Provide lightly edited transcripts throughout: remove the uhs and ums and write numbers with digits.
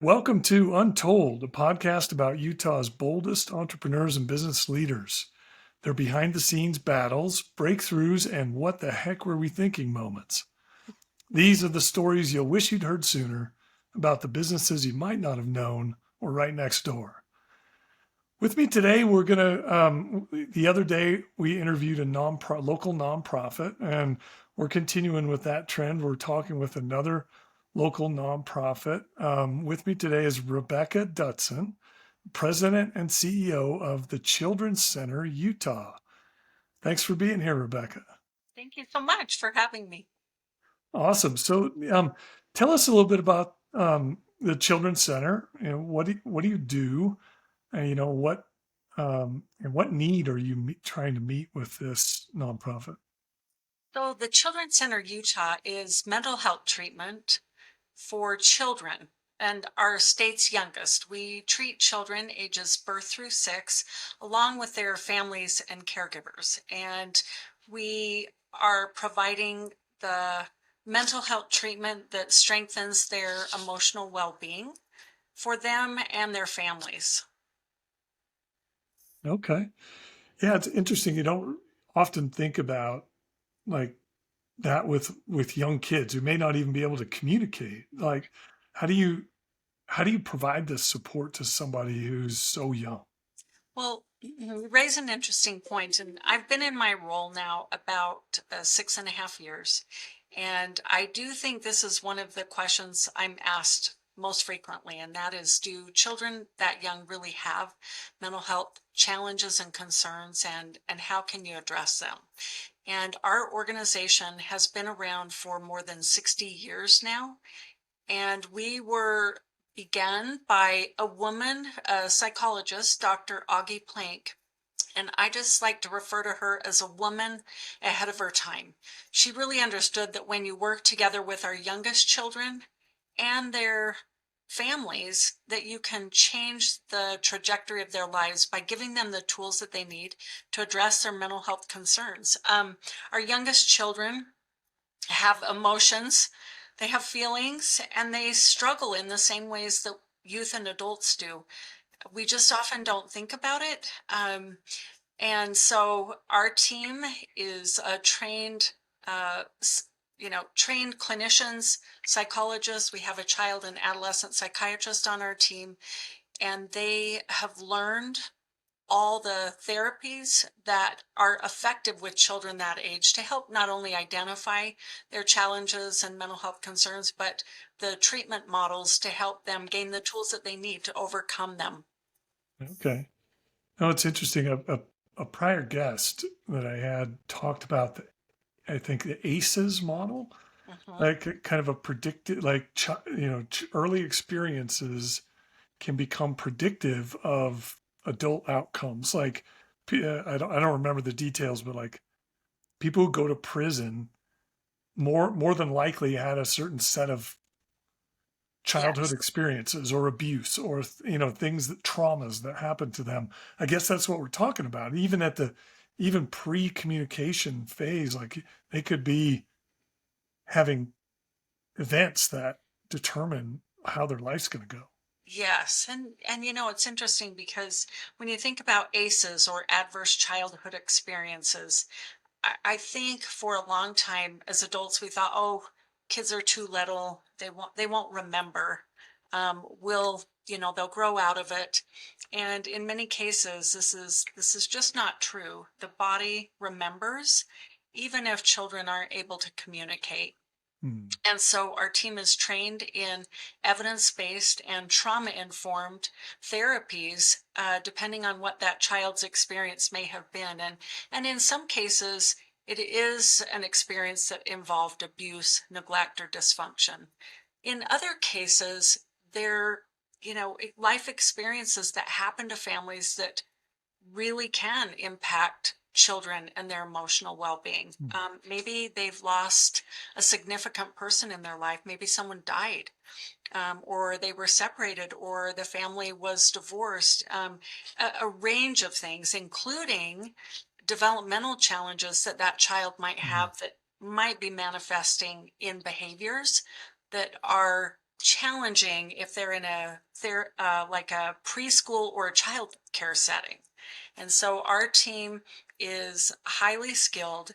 Welcome to Untold, a podcast about Utah's boldest entrepreneurs and business leaders. Their behind the scenes battles, breakthroughs, and what the heck were we thinking moments. These are the stories you'll wish you'd heard sooner about the businesses you might not have known were right next door. With me today, the other day we interviewed a local nonprofit, and we're continuing with that trend. We're talking with another local nonprofit. With me today is Rebecca Dutson, President and CEO of the Children's Center Utah. Thanks for being here, Rebecca. Thank you so much for having me. Awesome. So tell us a little bit about the Children's Center. What do you do? And what need are you trying to meet with this nonprofit? So, the Children's Center Utah is mental health treatment for children and our state's youngest. We treat children ages birth through 6, along with their families and caregivers. And we are providing the mental health treatment that strengthens their emotional well being for them and their families. Okay. Yeah, it's interesting. You don't often think about like that with young kids who may not even be able to communicate. Like, how do you how do you provide this support to somebody who's so young? Well, you raise an interesting point, and I've been in my role now about 6.5 years. And I do think this is one of the questions I'm asked most frequently, and that is, do children that young really have mental health challenges and concerns, and how can you address them? And our organization has been around for more than 60 years now, and we were began by a woman, a psychologist, Dr. Augie Plank. And I just like to refer to her as a woman ahead of her time. She really understood that when you work together with our youngest children and their families, that you can change the trajectory of their lives by giving them the tools that they need to address their mental health concerns. Our youngest children have emotions, they have feelings, and they struggle in the same ways that youth and adults do. We just often don't think about it. And so our team is uh, trained clinicians, psychologists. We have a child and adolescent psychiatrist on our team, and they have learned all the therapies that are effective with children that age to help not only identify their challenges and mental health concerns, but the treatment models to help them gain the tools that they need to overcome them. Okay. No, it's interesting. A prior guest that I had talked about I think the ACEs model, Mhm. like kind of a predicted, like early experiences can become predictive of adult outcomes. Like I don't remember the details, but like people who go to prison more than likely had a certain set of childhood Yes. experiences or abuse or things that traumas that happened to them. I guess that's what we're talking about. Even pre-communication phase, like they could be having events that determine how their life's going to go. Yes, and it's interesting because when you think about ACEs or adverse childhood experiences, I think for a long time as adults we thought, oh, kids are too little, they won't remember. Will they'll grow out of it, and in many cases this is just not true. The body remembers, even if children aren't able to communicate. Hmm. And so our team is trained in evidence-based and trauma-informed therapies, depending on what that child's experience may have been. And in some cases, it is an experience that involved abuse, neglect, or dysfunction. In other cases, life experiences that happen to families that really can impact children and their emotional well-being. Hmm. Maybe they've lost a significant person in their life. Maybe someone died, or they were separated, or the family was divorced. A range of things, including developmental challenges that child might Hmm. have that might be manifesting in behaviors that are challenging if they're in like a preschool or a child care setting. And so our team is highly skilled,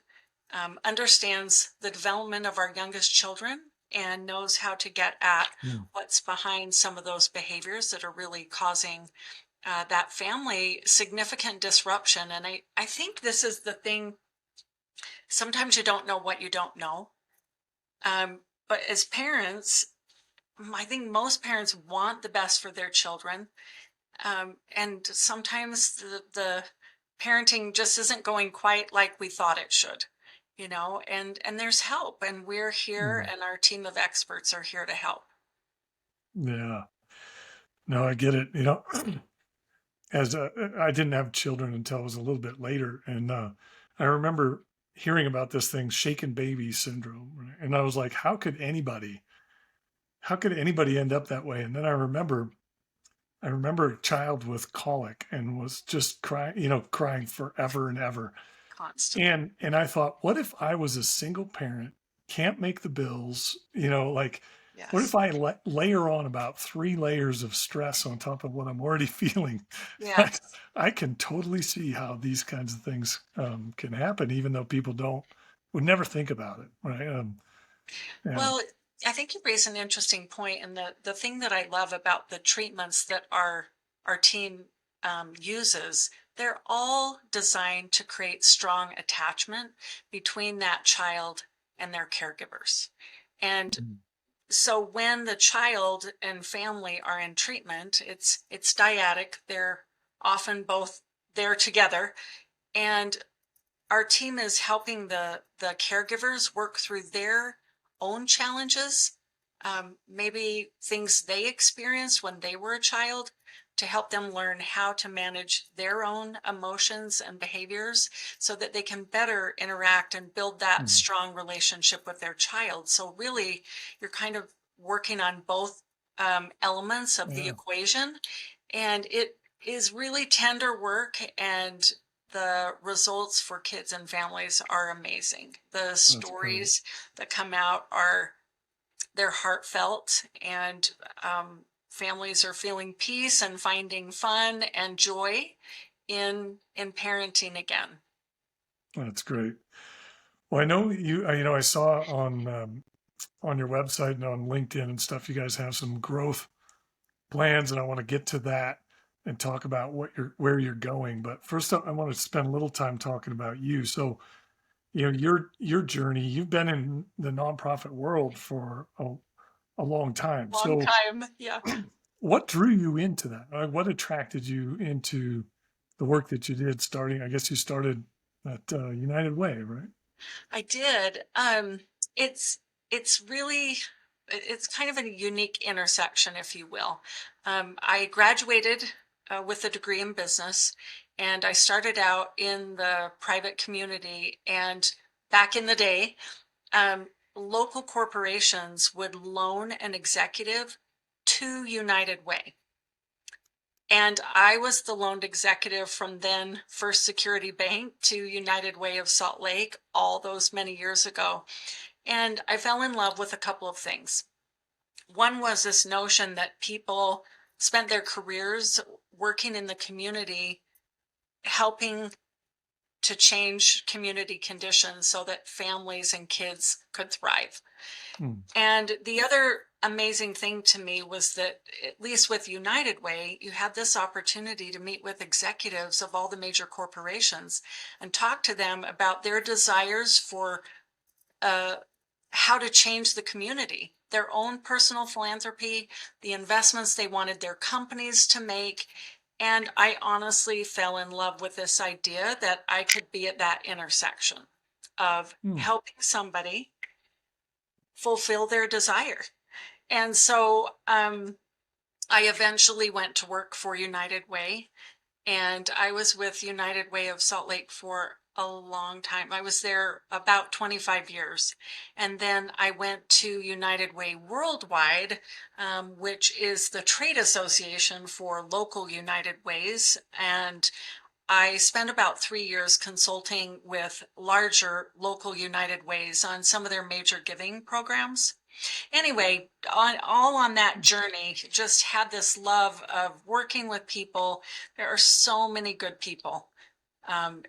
understands the development of our youngest children, and knows how to get at Mm. what's behind some of those behaviors that are really causing that family significant disruption. And I think this is the thing. Sometimes you don't know what you don't know. But as parents, I think most parents want the best for their children. And sometimes the parenting just isn't going quite like we thought it should, and there's help, and we're here, Mm. and our team of experts are here to help. Yeah. No, I get it. As I didn't have children until it was a little bit later, and I remember hearing about this thing, shaken baby syndrome, right? And I was like, how could anybody end up that way? And then I remember a child with colic and was just crying, crying forever and ever. Constantly. And I thought, what if I was a single parent, can't make the bills, like what Yes. if I layer on about 3 layers of stress on top of what I'm already feeling? I, Yes. I can totally see how these kinds of things can happen, even though people would never think about it, right? Yeah. Well, I think you raise an interesting point, and the thing that I love about the treatments that our team uses, they're all designed to create strong attachment between that child and their caregivers. And Mm. so when the child and family are in treatment, it's dyadic. They're often both there together, and our team is helping the caregivers work through their own challenges, maybe things they experienced when they were a child, to help them learn how to manage their own emotions and behaviors so that they can better interact and build that Mm. strong relationship with their child. So really, you're kind of working on both elements of the Yeah, equation, and it is really tender work, and the results for kids and families are amazing. The that's great. stories that come out they're heartfelt, and families are feeling peace and finding fun and joy in parenting again. That's great. Well, I know I saw on your website and on LinkedIn and stuff, you guys have some growth plans, and I want to get to that and talk about where you're going. But first up, I want to spend a little time talking about you. So, your journey, you've been in the nonprofit world for a long time. Long So, time. Yeah. what drew you into that? What attracted you into the work that you did starting? I guess you started at United Way, right? I did. It's it's really it's kind of a unique intersection, if you will. I graduated with a degree in business, and I started out in the private community. And back in the day, local corporations would loan an executive to United Way. And I was the loaned executive from then First Security Bank to United Way of Salt Lake all those many years ago. And I fell in love with a couple of things. One was this notion that people spent their careers working in the community, helping to change community conditions so that families and kids could thrive. Hmm. And the other amazing thing to me was that, at least with United Way, you had this opportunity to meet with executives of all the major corporations and talk to them about their desires for how to change the community, their own personal philanthropy, the investments they wanted their companies to make. And I honestly fell in love with this idea that I could be at that intersection of Hmm. helping somebody fulfill their desire. And so I eventually went to work for United Way, and I was with United Way of Salt Lake for a long time. I was there about 25 years. And then I went to United Way Worldwide, which is the trade association for local United Ways. And I spent about 3 years consulting with larger local United Ways on some of their major giving programs. Anyway, on that journey, just had this love of working with people. There are so many good people um,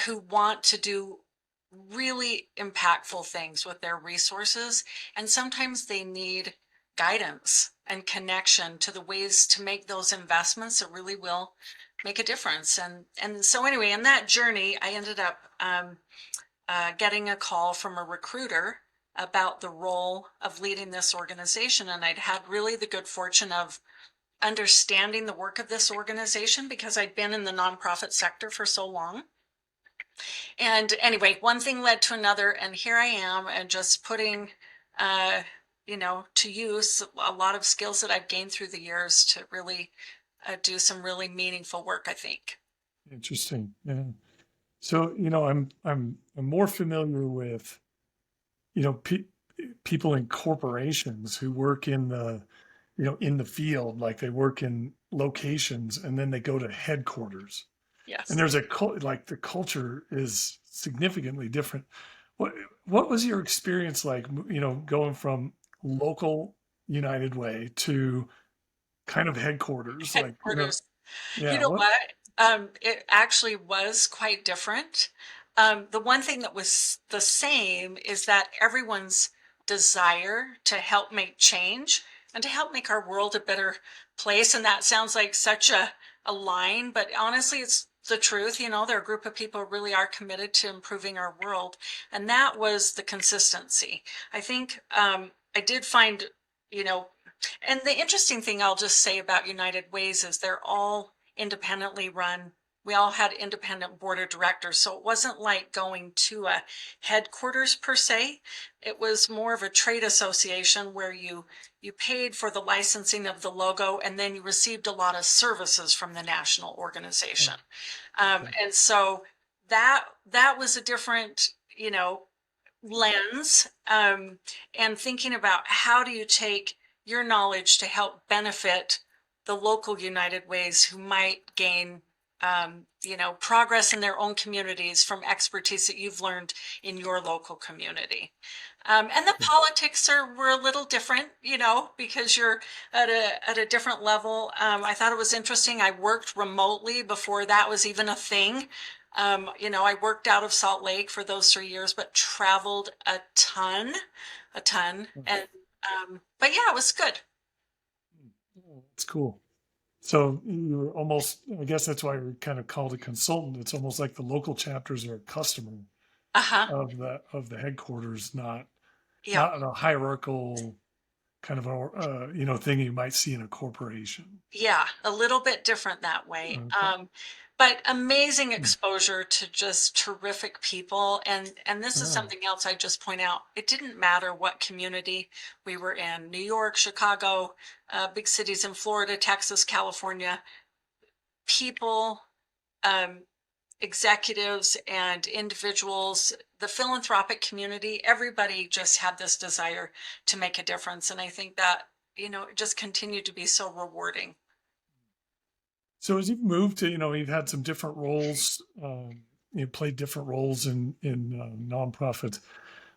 who want to do really impactful things with their resources, and sometimes they need guidance and connection to the ways to make those investments that really will make a difference. And so anyway, in that journey, I ended up getting a call from a recruiter about the role of leading this organization. And I'd had really the good fortune of understanding the work of this organization because I'd been in the nonprofit sector for so long. And anyway, one thing led to another, and here I am, and just putting, to use a lot of skills that I've gained through the years to really do some really meaningful work, I think. Interesting. Yeah. So, I'm more familiar with, people in corporations who work in the field, like they work in locations and then they go to headquarters. Yes. And there's like the culture is significantly different. What what was your experience like, going from local United Way to kind of headquarters? Like, Headquarters. You yeah, know what? what? It actually was quite different. The one thing that was the same is that everyone's desire to help make change and to help make our world a better place. And that sounds like such a line, but honestly, it's the truth. There are a group of people who really are committed to improving our world. And that was the consistency. I think I did find, you know, and the interesting thing I'll just say about United Ways is they're all independently run. We all had independent board of directors. So it wasn't like going to a headquarters per se. It was more of a trade association where you paid for the licensing of the logo and then you received a lot of services from the national organization. And so that was a different, lens, and thinking about how do you take your knowledge to help benefit the local United Ways who might gain, progress in their own communities from expertise that you've learned in your local community. And the politics were a little different, because you're at a different level. I thought it was interesting. I worked remotely before that was even a thing. I worked out of Salt Lake for those 3 years, but traveled a ton. And, but yeah, it was good. It's cool. So you're almost, I guess that's why you're kind of called a consultant. It's almost like the local chapters are a customer Uh-huh. of the headquarters, not Yeah. not a hierarchical kind of thing you might see in a corporation. Yeah, a little bit different that way. Okay. But amazing Hmm. exposure to just terrific people. And this is Oh, something else I just point out. It didn't matter what community we were in, New York, Chicago, big cities in Florida, Texas, California, people, um, executives and individuals, the philanthropic community, everybody just had this desire to make a difference. And I think that, it just continued to be so rewarding. so as you've moved to, you've had some different roles, you played different roles in nonprofits.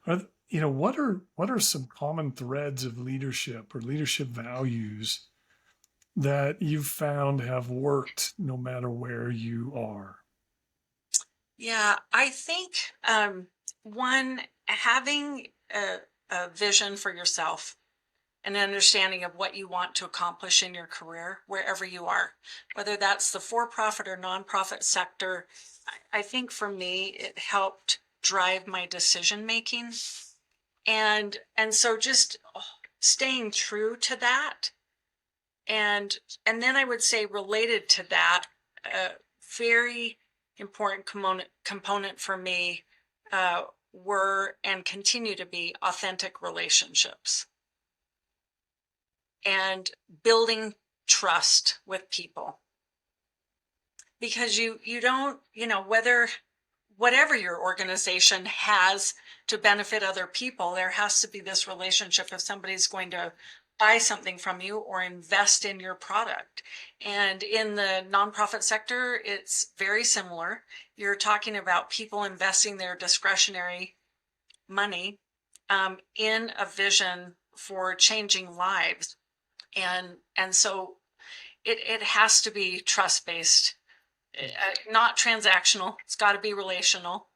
What are some common threads of leadership or leadership values that you've found have worked no matter where you are? Yeah, I think one, having a vision for yourself, an understanding of what you want to accomplish in your career, wherever you are, whether that's the for-profit or nonprofit sector. I think for me, it helped drive my decision making, and so just staying true to that, and then I would say related to that, a very important component for me were and continue to be authentic relationships and building trust with people, because you don't, whatever your organization has to benefit other people, there has to be this relationship if somebody's going to buy something from you or invest in your product. And in the nonprofit sector, it's very similar. You're talking about people investing their discretionary money in a vision for changing lives. And so it has to be trust-based, not transactional. It's got to be relational.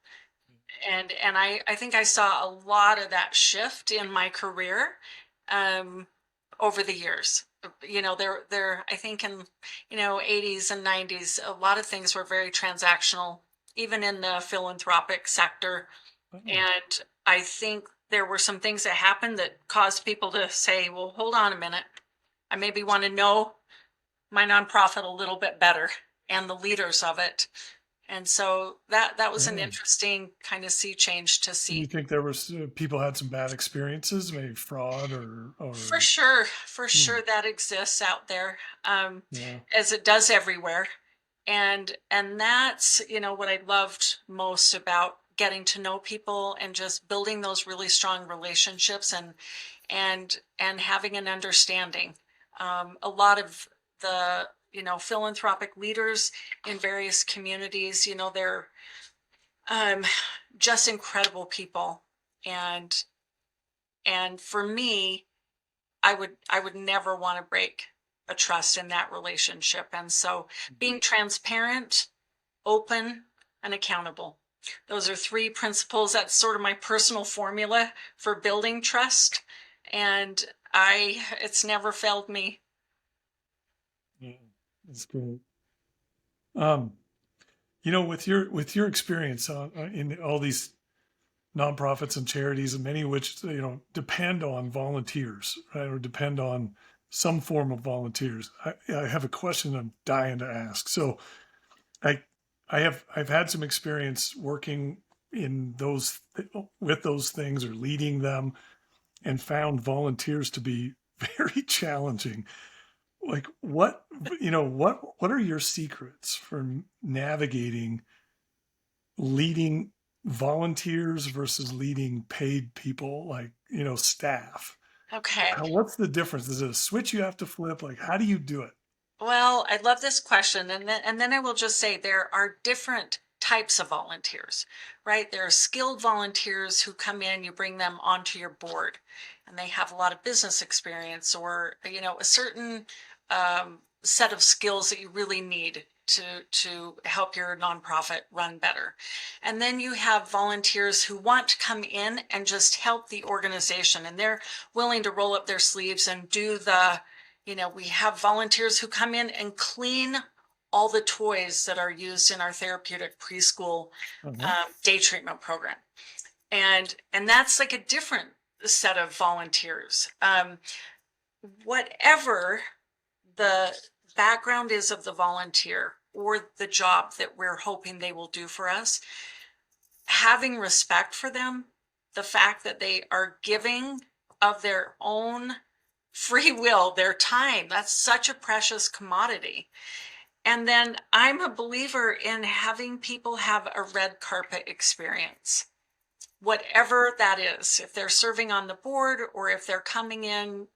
And I think I saw a lot of that shift in my career over the years. I think in 80s and 90s, a lot of things were very transactional, even in the philanthropic sector. And I think there were some things that happened that caused people to say, well, hold on a minute. I maybe want to know my nonprofit a little bit better and the leaders of it. And so that was an interesting kind of sea change to see. You think there was people had some bad experiences, maybe fraud or For sure that exists out there, as it does everywhere. And that's, what I loved most about getting to know people and just building those really strong relationships and having an understanding. A lot of the, philanthropic leaders in various communities, they're just incredible people. And for me, I would never want to break a trust in that relationship. And so being transparent, open, and accountable. Those are three principles. That's sort of my personal formula for building trust. And it's never failed me. Yeah, that's great. With your experience in all these nonprofits and charities, and many of which depend on volunteers, right, or depend on some form of volunteers. I have a question I'm dying to ask. So, I've had some experience working in with those things or leading them, and found volunteers to be very challenging. Like what are your secrets for navigating leading volunteers versus leading paid people, like staff? Okay. What's the difference? Is it a switch you have to flip? Like, how do you do it? Well, I love this question. And then I will just say there are different types of volunteers, right? There are skilled volunteers who come in, you bring them onto your board, and they have a lot of business experience or, a certain set of skills that you really need to help your nonprofit run better. And then you have volunteers who want to come in and just help the organization, and they're willing to roll up their sleeves and do we have volunteers who come in and clean all the toys that are used in our therapeutic preschool day treatment program. And that's like a different set of volunteers. Whatever the background is of the volunteer or the job that we're hoping they will do for us, having respect for them, the fact that they are giving of their own free will, their time, that's such a precious commodity. And then I'm a believer in having people have a red carpet experience, whatever that is. If they're serving on the board or if they're coming in,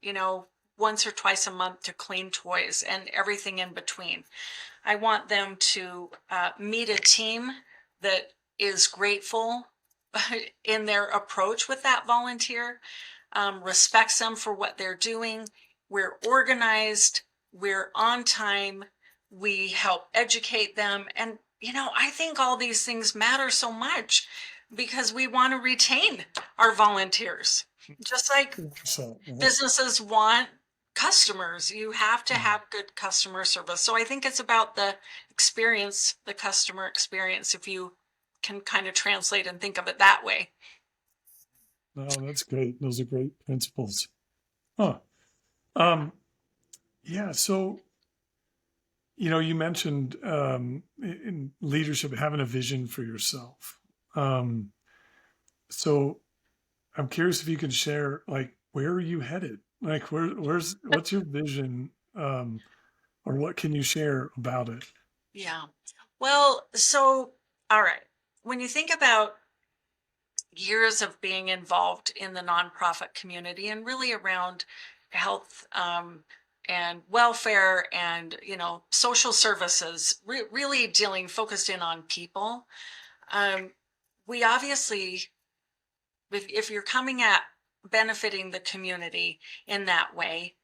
once or twice a month to clean toys and everything in between. I want them to meet a team that is grateful in their approach with that volunteer, respects them for what they're doing. We're organized, we're on time, we help educate them. And, I think all these things matter so much because we want to retain our volunteers. Just like businesses want customers, you have to have good customer service. So I think it's about the experience, the customer experience, if you can kind of translate and think of it that way. No, that's great. Those are great principles. Yeah. So, you mentioned in leadership having a vision for yourself. So I'm curious if you can share, like, where are you headed? Like, what's your vision, or what can you share about it? Yeah. Well, so, all right. When you think about years of being involved in the nonprofit community and really around health and welfare and social services, really focused in on people, we obviously, if you're coming at benefiting the community in that way.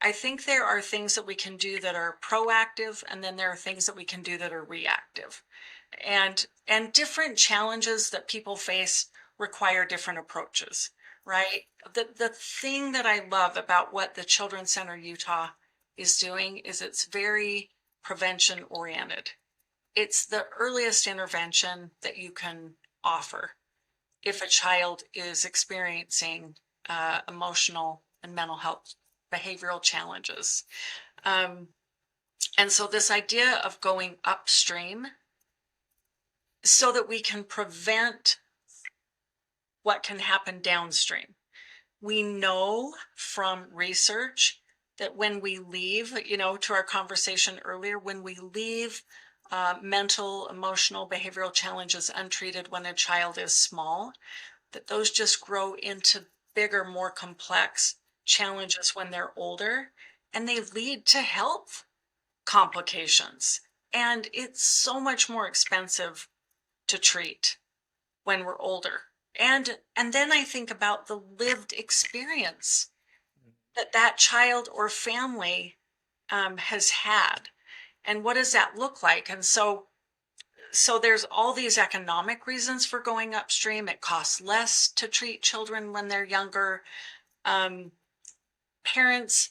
I think there are things that we can do that are proactive, and then there are things that we can do that are reactive. And different challenges that people face require different approaches, right? The thing that I love about what the Children's Center Utah is doing is it's very prevention oriented. It's the earliest intervention that you can offer if a child is experiencing emotional and mental health behavioral challenges. And so this idea of going upstream so that we can prevent what can happen downstream. We know from research that when we leave, to our conversation earlier, when we leave mental, emotional, behavioral challenges untreated when a child is small, that those just grow into bigger, more complex challenges when they're older, and they lead to health complications. And it's so much more expensive to treat when we're older. And then I think about the lived experience that child or family has had, and what does that look like? And so there's all these economic reasons for going upstream. It costs less to treat children when they're younger. Parents,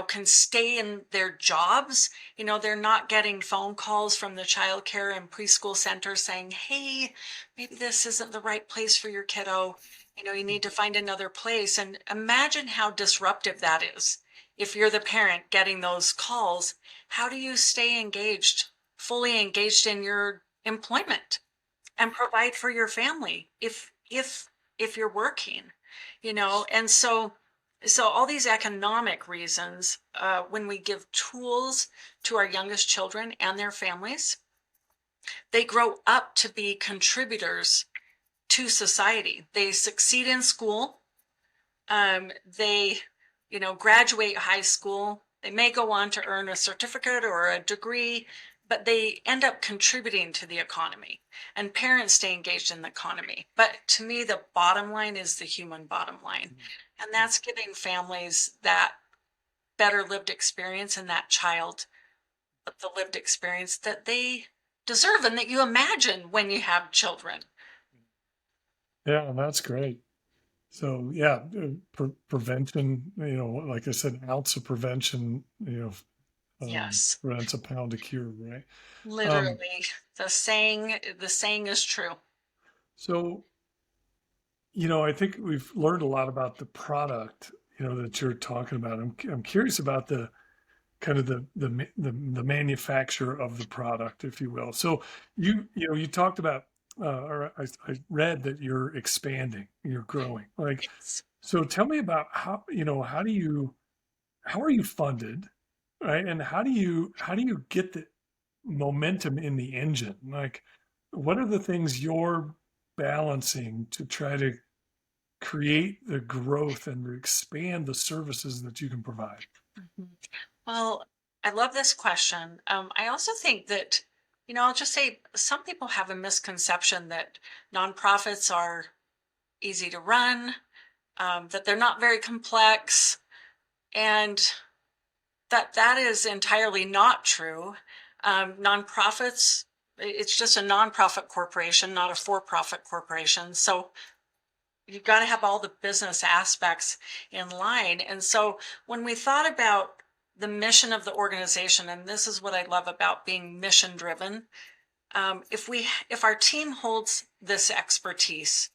can stay in their jobs. They're not getting phone calls from the child care and preschool center saying, hey, maybe this isn't the right place for your kiddo. You need to find another place. And imagine how disruptive that is. If you're the parent getting those calls, how do you stay engaged, fully engaged in your employment and provide for your family if you're working, and so all these economic reasons, when we give tools to our youngest children and their families, they grow up to be contributors to society. They succeed in school. They, graduate high school. They may go on to earn a certificate or a degree, but they end up contributing to the economy, and parents stay engaged in the economy. But to me, the bottom line is the human bottom line. And that's giving families that better lived experience and that child the lived experience that they deserve and that you imagine when you have children. Yeah, that's great. So yeah, prevention, like I said, an ounce of prevention, Yes, prevents a pound of cure, right? literally. The saying is true. So, I think we've learned a lot about the product, that you're talking about. I'm curious about the kind of the manufacture of the product, if you will. So you talked about, or I read that you're expanding, you're growing. Like, Yes. so tell me about how are you funded, right? And how do you get the momentum in the engine? Like, what are the things you're balancing to try to create the growth and to expand the services that you can provide? Mhm. Well, I love this question. I also think that, I'll just say some people have a misconception that nonprofits are easy to run, that they're not very complex, and that is entirely not true. Nonprofits, it's just a nonprofit corporation, not a for-profit corporation. So you've got to have all the business aspects in line. And so when we thought about the mission of the organization, and this is what I love about being mission driven, if our team holds this expertise,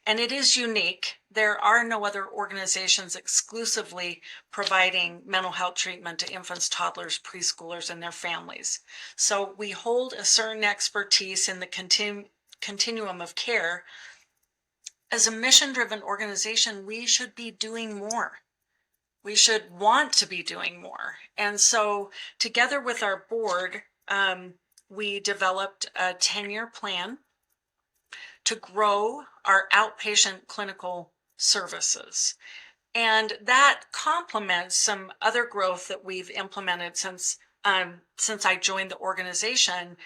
and it is unique, there are no other organizations exclusively providing mental health treatment to infants, toddlers, preschoolers, and their families. So we hold a certain expertise in the continuum of care. As a mission-driven organization, we should be doing more. We should want to be doing more. And so together with our board, we developed a 10-year plan to grow our outpatient clinical services. And that complements some other growth that we've implemented since I joined the organization.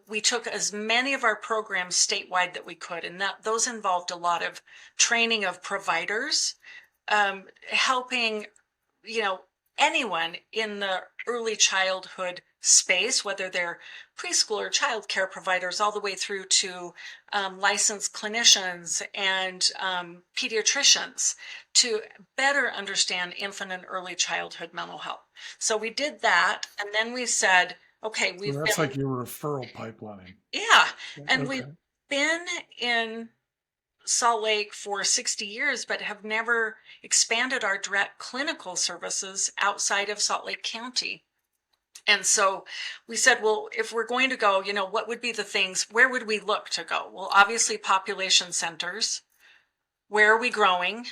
we took as many of our programs statewide that we could, and those involved a lot of training of providers, helping, anyone in the early childhood space, whether they're preschool or child care providers, all the way through to licensed clinicians and pediatricians, to better understand infant and early childhood mental health. So we did that, and then we said, okay, So that's like your referral pipeline. yeah, and Okay. we've been in Salt Lake for 60 years, but have never expanded our direct clinical services outside of Salt Lake County. And so we said, well, if we're going to go, what would be the things, where would we look to go? Well, obviously population centers. Where are we growing?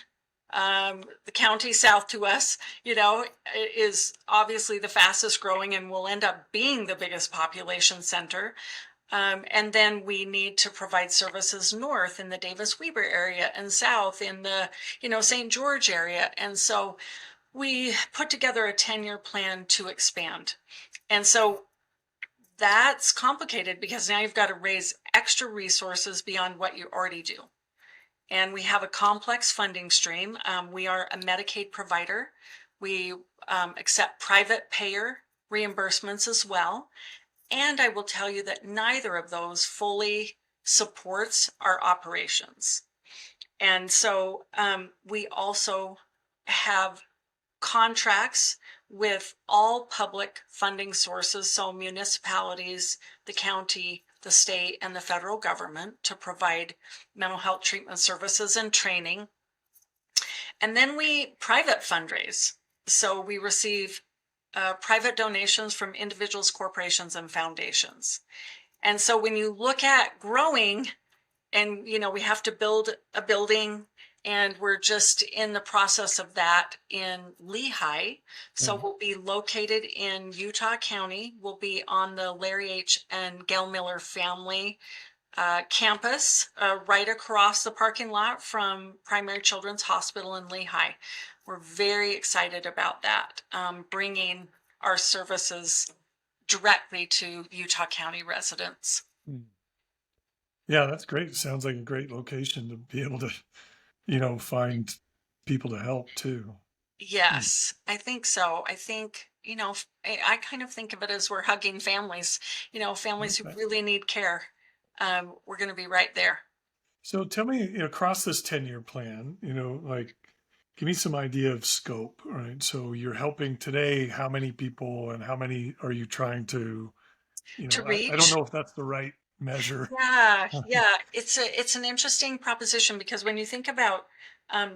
The county south to us, is obviously the fastest growing and will end up being the biggest population center. And then we need to provide services north in the Davis-Weber area and south in the, St. George area. And so we put together a 10-year plan to expand. And so that's complicated because now you've got to raise extra resources beyond what you already do. And we have a complex funding stream. We are a Medicaid provider. We accept private payer reimbursements as well. And I will tell you that neither of those fully supports our operations. And so we also have contracts with all public funding sources, so municipalities, the county, the state, and the federal government, to provide mental health treatment services and training. And then we private fundraise. So we receive private donations from individuals, corporations, and foundations. And so when you look at growing, and we have to build a building, and we're just in the process of that in Lehigh. So we'll be located in Utah County. We'll be on the Larry H. and Gail Miller family campus, right across the parking lot from Primary Children's Hospital in Lehigh. We're very excited about that, bringing our services directly to Utah County residents. Yeah, that's great. It sounds like a great location to be able to, find people to help too. Yes, I think so. I think, I kind of think of it as we're hugging families, families who Okay. really need care. We're going to be right there. So tell me, across this 10-year plan, give me some idea of scope, right? So you're helping today, how many people and how many are you trying to, To I don't reach. know if that's the right measure. Yeah. It's an interesting proposition, because when you think about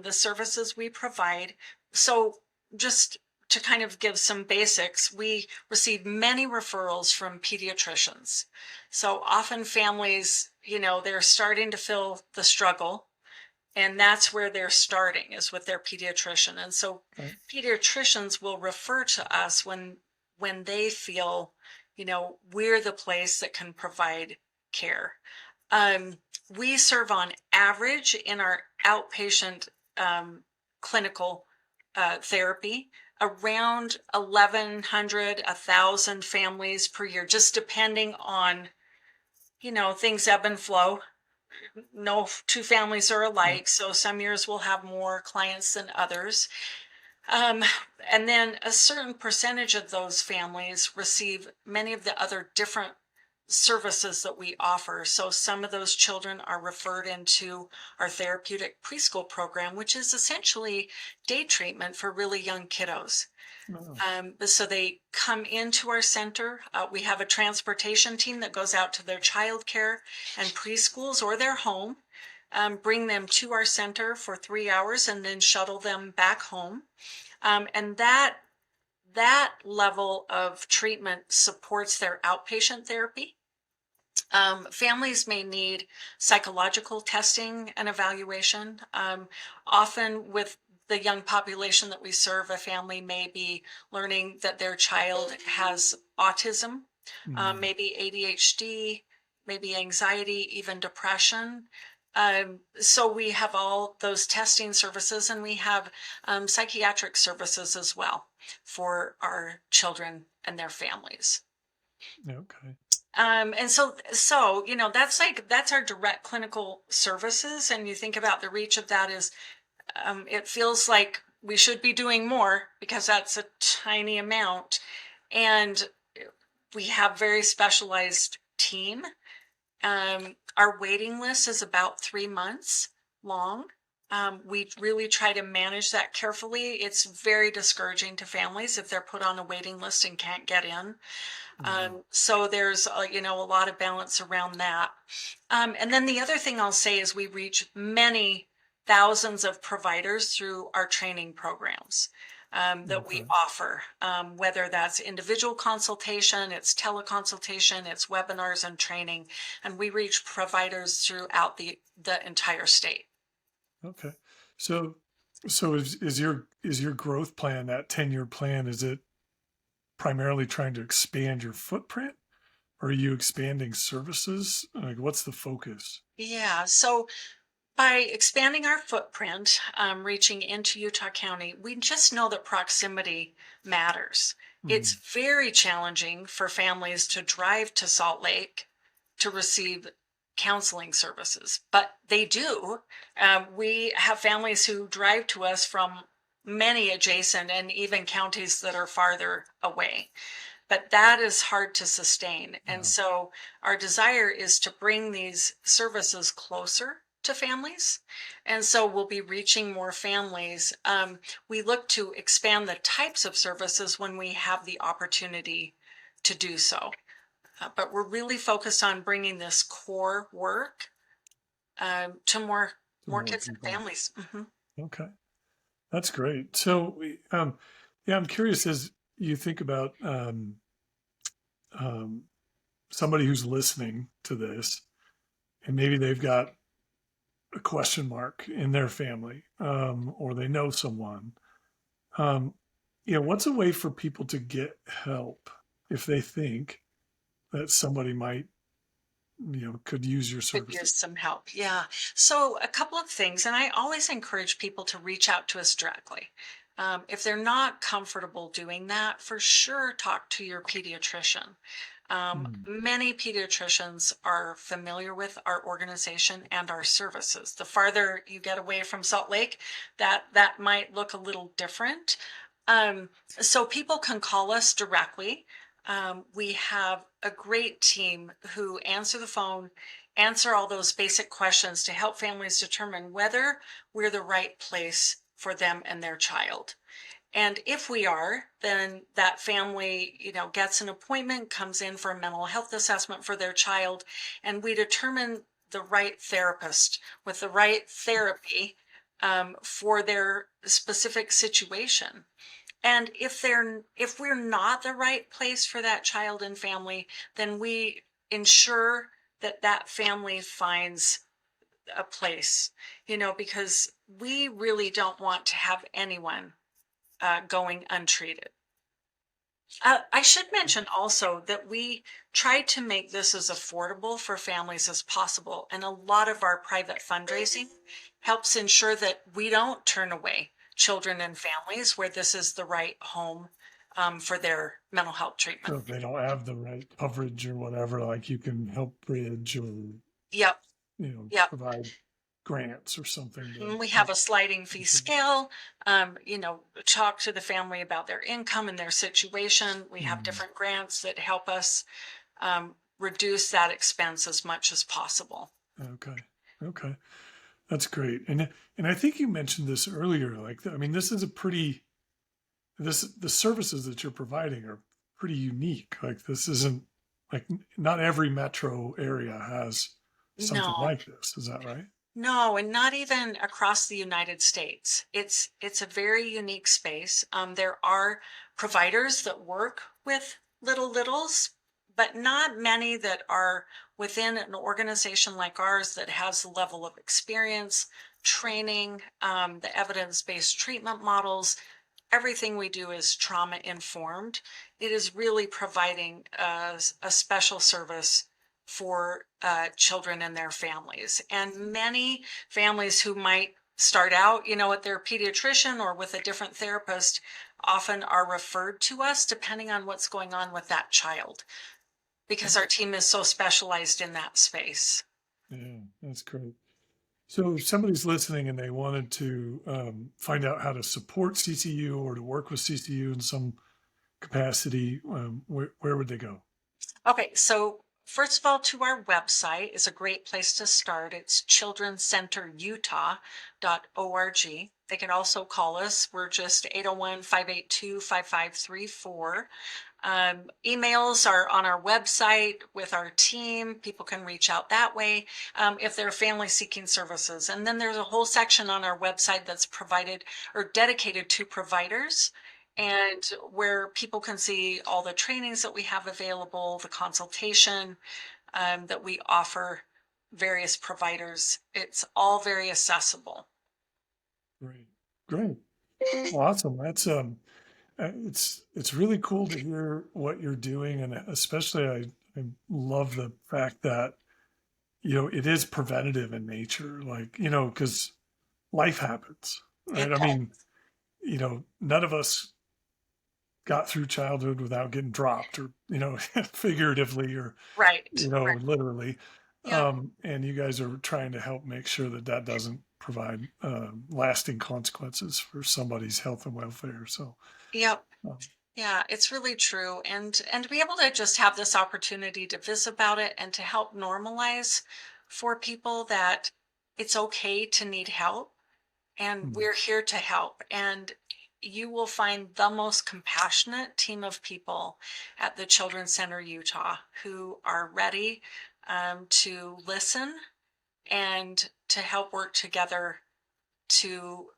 the services we provide, so just to kind of give some basics, we receive many referrals from pediatricians. So often families, they're starting to feel the struggle, and that's where they're starting, is with their pediatrician. And so Right. pediatricians will refer to us when they feel, we're the place that can provide care. We serve on average in our outpatient clinical therapy around 1,100, 1,000 families per year, just depending on, things ebb and flow. No two families are alike, so some years we'll have more clients than others. And then a certain percentage of those families receive many of the other different services that we offer. So some of those children are referred into our therapeutic preschool program, which is essentially day treatment for really young kiddos. So they come into our center. We have a transportation team that goes out to their child care and preschools or their home, bring them to our center for 3 hours, and then shuttle them back home. And that level of treatment supports their outpatient therapy. Families may need psychological testing and evaluation. Often with the young population that we serve, a family may be learning that their child has autism, maybe ADHD, maybe anxiety, even depression. So we have all those testing services, and we have psychiatric services as well for our children and their families. Okay. And so, that's our direct clinical services. And you think about the reach of that is, it feels like we should be doing more because that's a tiny amount. And we have very specialized team. Our waiting list is about 3 months long. We really try to manage that carefully. It's very discouraging to families if they're put on a waiting list and can't get in. So there's a lot of balance around that. And then the other thing I'll say is we reach many thousands of providers through our training programs that we offer, whether that's individual consultation, it's teleconsultation, it's webinars and training, and we reach providers throughout the entire state. Okay. So is your growth plan, that 10-year plan, is it primarily trying to expand your footprint, or are you expanding services? Like, what's the focus? Yeah, so by expanding our footprint, reaching into Utah County, we just know that proximity matters. It's very challenging for families to drive to Salt Lake to receive counseling services, but they do. We have families who drive to us from many adjacent and even counties that are farther away. But that is hard to sustain. And so our desire is to bring these services closer to families. And so we'll be reaching more families. We look to expand the types of services when we have the opportunity to do so. But we're really focused on bringing this core work to more kids and families. Okay, that's great. So, yeah, I'm curious, as you think about somebody who's listening to this, and maybe they've got a question mark in their family, or they know someone. What's a way for people to get help if they think that somebody might, could use your Could use services? some help. Yeah. So a couple of things, and I always encourage people to reach out to us directly. If they're not comfortable doing that, for sure, talk to your pediatrician. Many pediatricians are familiar with our organization and our services. The farther you get away from Salt Lake, that might look a little different. So people can call us directly. We have a great team who answer the phone, answer all those basic questions to help families determine whether we're the right place for them and their child. And if we are, then that family, gets an appointment, comes in for a mental health assessment for their child, and we determine the right therapist with the right therapy for their specific situation. And if we're not the right place for that child and family, then we ensure that family finds a place, because we really don't want to have anyone going untreated. I should mention also that we try to make this as affordable for families as possible. And a lot of our private fundraising helps ensure that we don't turn away children and families where this is the right home for their mental health So treatment. if they don't have the right coverage or whatever, like, you can help bridge, or, Yep. Yep. provide grants or something We have a sliding fee scale, talk to the family about their income and their situation. We have different grants that help us reduce that expense as much as possible. Okay. That's great. And I think you mentioned this earlier. Like, I mean, this is the services that you're providing are pretty unique. Like, this isn't, like, not every metro area has something No. like this. Is that right? No, and not even across the United States. It's a very unique space. There are providers that work with littles, but not many that are within an organization like ours that has the level of experience, training, the evidence-based treatment models. Everything we do is trauma informed. It is really providing a special service for children and their families. And many families who might start out, at their pediatrician or with a different therapist often are referred to us depending on what's going on with that child. because our team is so specialized in that space. Yeah, that's great. So if somebody's listening and they wanted to find out how to support CCU or to work with CCU in some capacity, where would they go? Okay, so first of all, to our website is a great place to start. It's childrencenterutah.org. They can also call us. We're just 801-582-5534. Emails are on our website with our team. People can reach out that way if they're family seeking services. And then there's a whole section on our website that's provided or dedicated to providers, and where people can see all the trainings that we have available, the consultation that we offer various providers. It's all very accessible. Great, great, awesome. That's it's really cool to hear what you're doing, and especially I love the fact that it is preventative in nature, like because life happens, right? It I does. mean, none of us got through childhood without getting dropped, or figuratively, or Right. Right. literally. Yeah. And you guys are trying to help make sure that that doesn't provide lasting consequences for somebody's health and welfare. So Yep. um, Yeah, it's really true. And to be able to just have this opportunity to visit about it and to help normalize for people that it's okay to need help, and mm, we're here to help. And you will find the most compassionate team of people at the Children's Center Utah who are ready to listen and to help work together to,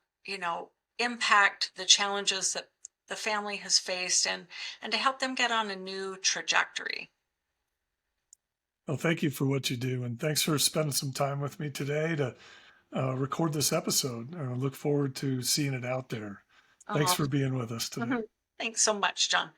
impact the challenges that the family has faced, and to help them get on a new trajectory. well, thank you for what you do, and thanks for spending some time with me today to record this episode. I look forward to seeing it out there. Thanks Oh, for being with us today. thanks so much, John.